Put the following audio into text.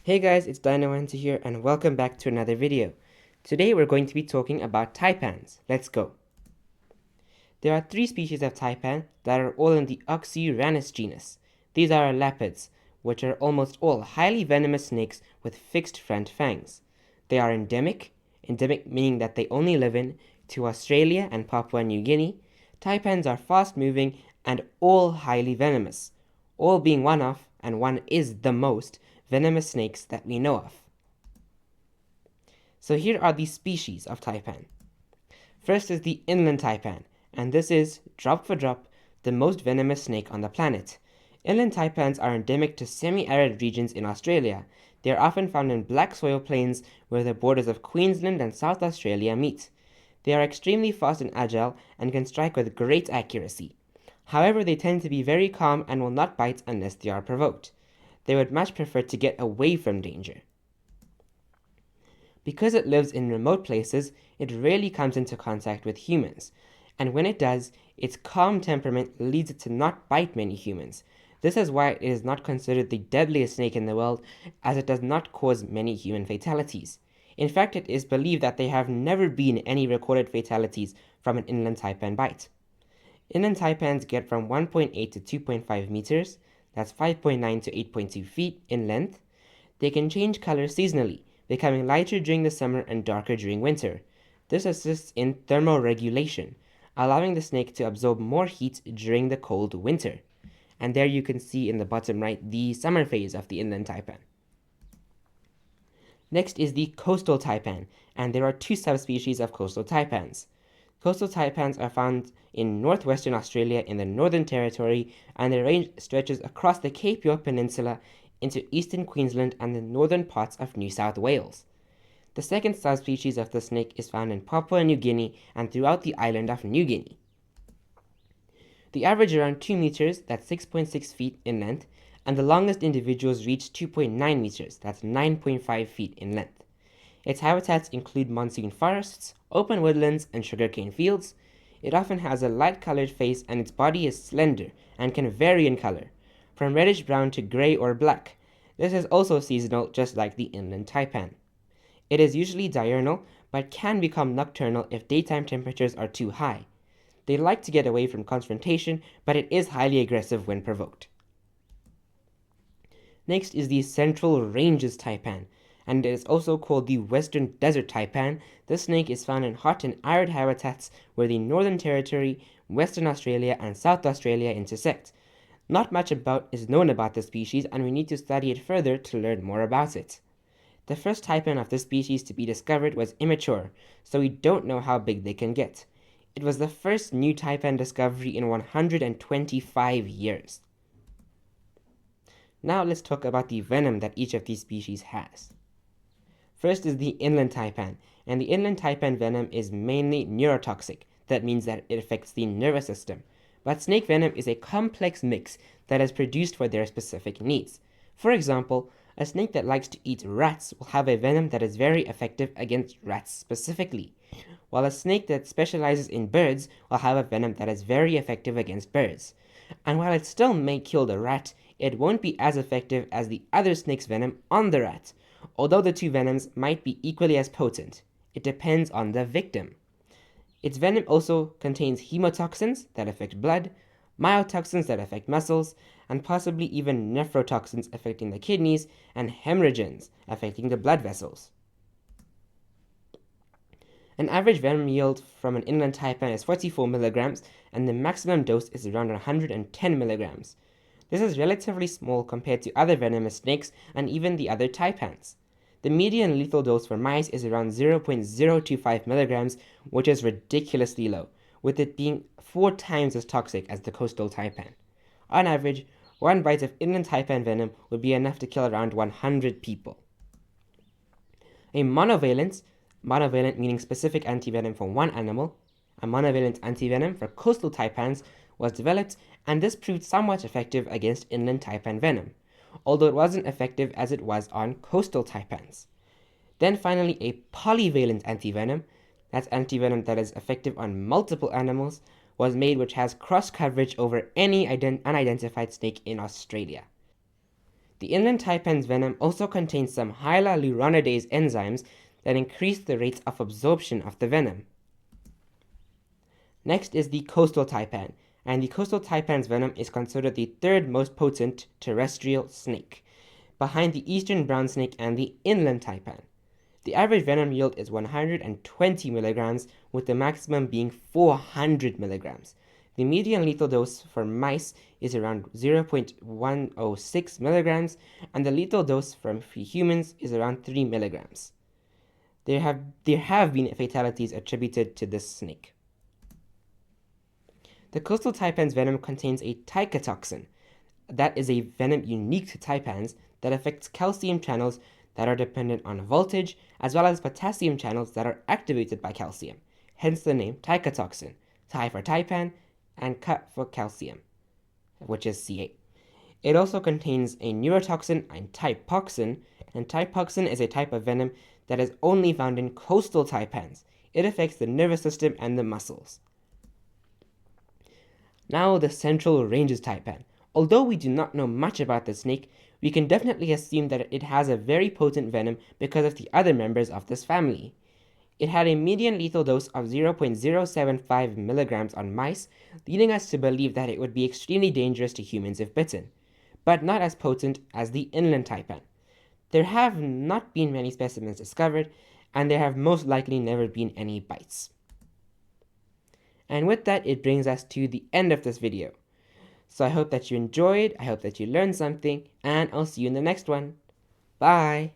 Hey guys, it's Dinohunter here and welcome back to another video. Today we're going to be talking about taipans. Let's go. There are three species of taipan that are all in the Oxyuranus genus. These are elapids, which are almost all highly venomous snakes with fixed front fangs. They are endemic meaning that they only live to Australia and Papua New Guinea. Taipans are fast moving and all highly venomous, all being one of, and one is the most, venomous snakes that we know of. So here are the species of taipan. First is the inland taipan, and this is, drop for drop, the most venomous snake on the planet. Inland taipans are endemic to semi-arid regions in Australia. They are often found in black soil plains where the borders of Queensland and South Australia meet. They are extremely fast and agile and can strike with great accuracy. However, they tend to be very calm and will not bite unless they are provoked. They would much prefer to get away from danger. Because it lives in remote places, it rarely comes into contact with humans, and when it does, its calm temperament leads it to not bite many humans. This is why it is not considered the deadliest snake in the world, as it does not cause many human fatalities. In fact, it is believed that there have never been any recorded fatalities from an inland taipan bite. Inland taipans get from 1.8 to 2.5 meters, that's 5.9 to 8.2 feet in length. They can change color seasonally, becoming lighter during the summer and darker during winter. This assists in thermoregulation, allowing the snake to absorb more heat during the cold winter. And there you can see in the bottom right the summer phase of the inland taipan. Next is the coastal taipan, and there are two subspecies of coastal taipans. Coastal taipans are found in northwestern Australia in the Northern Territory, and their range stretches across the Cape York Peninsula into eastern Queensland and the northern parts of New South Wales. The second subspecies of the snake is found in Papua New Guinea and throughout the island of New Guinea. They average around 2 meters, that's 6.6 feet in length, and the longest individuals reach 2.9 meters, that's 9.5 feet in length. Its habitats include monsoon forests, open woodlands, and sugarcane fields. It often has a light-colored face and its body is slender and can vary in color, from reddish-brown to gray or black. This is also seasonal, just like the inland taipan. It is usually diurnal, but can become nocturnal if daytime temperatures are too high. They like to get away from confrontation, but it is highly aggressive when provoked. Next is the Central Ranges taipan, and it is also called the Western Desert taipan. This snake is found in hot and arid habitats where the Northern Territory, Western Australia, and South Australia intersect. Not much is known about the species, and we need to study it further to learn more about it. The first taipan of this species to be discovered was immature, so we don't know how big they can get. It was the first new taipan discovery in 125 years. Now let's talk about the venom that each of these species has. First is the inland taipan, and the inland taipan venom is mainly neurotoxic. That means that it affects the nervous system. But snake venom is a complex mix that is produced for their specific needs. For example, a snake that likes to eat rats will have a venom that is very effective against rats specifically, while a snake that specializes in birds will have a venom that is very effective against birds. And while it still may kill the rat, it won't be as effective as the other snake's venom on the rat, although the two venoms might be equally as potent. It depends on the victim. Its venom also contains hemotoxins that affect blood, myotoxins that affect muscles, and possibly even nephrotoxins affecting the kidneys, and hemorrhagens affecting the blood vessels. An average venom yield from an inland taipan is 44 milligrams, and the maximum dose is around 110 milligrams. This is relatively small compared to other venomous snakes and even the other taipans. The median lethal dose for mice is around 0.025 milligrams, which is ridiculously low, with it being 4 times as toxic as the coastal taipan. On average, one bite of inland taipan venom would be enough to kill around 100 people. A monovalent meaning specific antivenom for one animal, a monovalent antivenom for coastal taipans was developed, and this proved somewhat effective against inland taipan venom, although it wasn't effective as it was on coastal taipans. Then finally, a polyvalent antivenom, that's antivenom that is effective on multiple animals, was made, which has cross coverage over any unidentified snake in Australia. The inland taipan's venom also contains some hyaluronidase enzymes that increase the rates of absorption of the venom. Next is the coastal taipan, and the coastal taipan's venom is considered the third most potent terrestrial snake, behind the eastern brown snake and the inland taipan. The average venom yield is 120 milligrams, with the maximum being 400 milligrams. The median lethal dose for mice is around 0.106 milligrams, and the lethal dose for humans is around 3 milligrams. There have been fatalities attributed to this snake. The coastal taipan's venom contains a taikatoxin. That is a venom unique to taipans that affects calcium channels that are dependent on voltage, as well as potassium channels that are activated by calcium, hence the name taikatoxin, Tai for taipan and Ka for calcium, which is Ca. It also contains a neurotoxin and taipoxin is a type of venom that is only found in coastal taipans. It affects the nervous system and the muscles. Now the Central Ranges taipan. Although we do not know much about the snake, we can definitely assume that it has a very potent venom because of the other members of this family. It had a median lethal dose of 0.075 milligrams on mice, leading us to believe that it would be extremely dangerous to humans if bitten, but not as potent as the inland taipan. There have not been many specimens discovered, and there have most likely never been any bites. And with that, it brings us to the end of this video. So I hope that you enjoyed, I hope that you learned something, and I'll see you in the next one. Bye!